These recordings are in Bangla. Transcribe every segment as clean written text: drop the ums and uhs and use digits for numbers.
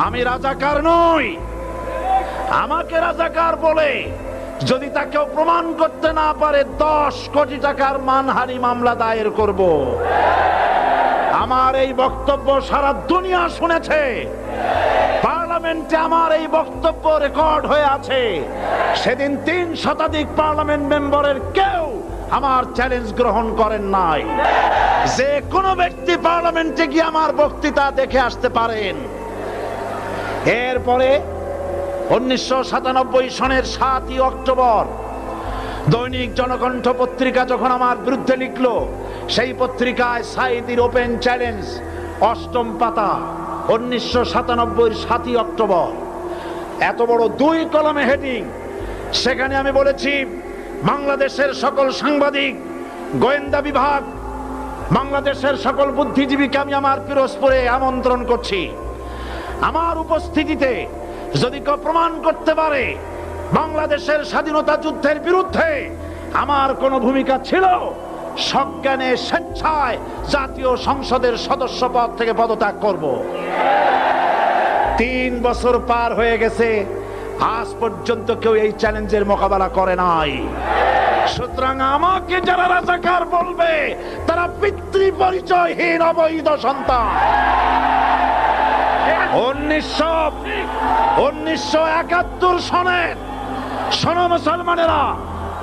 আমি রাজাকার নই। আমাকে রাজাকার বলে যদি তাকেও প্রমাণ করতে না পারে 10 কোটি টাকার মানহানি মামলা দায়ের করব। আমার এই বক্তব্য সারা দুনিয়া শুনেছে। পার্লামেন্টে আমার এই বক্তব্য রেকর্ড হয়ে আছে। সেদিন 3 শতাধিক পার্লামেন্ট মেম্বারের কেউ আমার চ্যালেঞ্জ গ্রহণ করেন নাই। যে কোনো ব্যক্তি পার্লামেন্টে গিয়ে আমার বক্তৃতা দেখে আসতে পারেন। এরপরে 1997 সনের 7ই অক্টোবর দৈনিক জনকণ্ঠ পত্রিকা যখন আমার বিরুদ্ধে লিখলো, সেই পত্রিকায় সাঈদীর ওপেন চ্যালেঞ্জ 8ম পাতা 1997 7ই অক্টোবর, এত বড় 2 কলমে হেডিং। সেখানে আমি বলেছি, বাংলাদেশের সকল সাংবাদিক, গোয়েন্দা বিভাগ, বাংলাদেশের সকল বুদ্ধিজীবীকে আমি আমার পিরোজপুরে আমন্ত্রণ করছি। আমার উপস্থিতিতে যদি কেউ প্রমাণ করতে পারে বাংলাদেশের স্বাধীনতা যুদ্ধের বিরুদ্ধে আমার কোনো ভূমিকা ছিল, সজ্ঞানে স্বেচ্ছায় জাতীয় সংসদের সদস্য পদ থেকে পদত্যাগ করব। 3 বছর পার হয়ে গেছে, আজ পর্যন্ত কেউ এই চ্যালেঞ্জের মোকাবেলা করে নাই। সুতরাং আমাকে যারা রাজাকার বলবে তারা পিতৃ পরিচয়হীন অবৈধ সন্তান। 1971 সনের, শোনো মুসলমানেরা,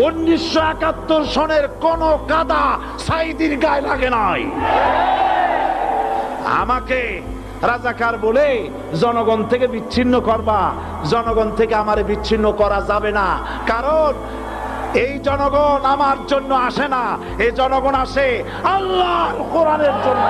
1971 সনের কোন কাদা সাঈদীর গায়ে লাগে নাই। আমাকে রাজাকার বলে জনগণ থেকে বিচ্ছিন্ন করবা, জনগণ থেকে আমারে বিচ্ছিন্ন করা যাবে না। কারণ এই জনগণ আমার জন্য আসে না, এই জনগণ আসে আল্লাহর কোরআনের জন্য।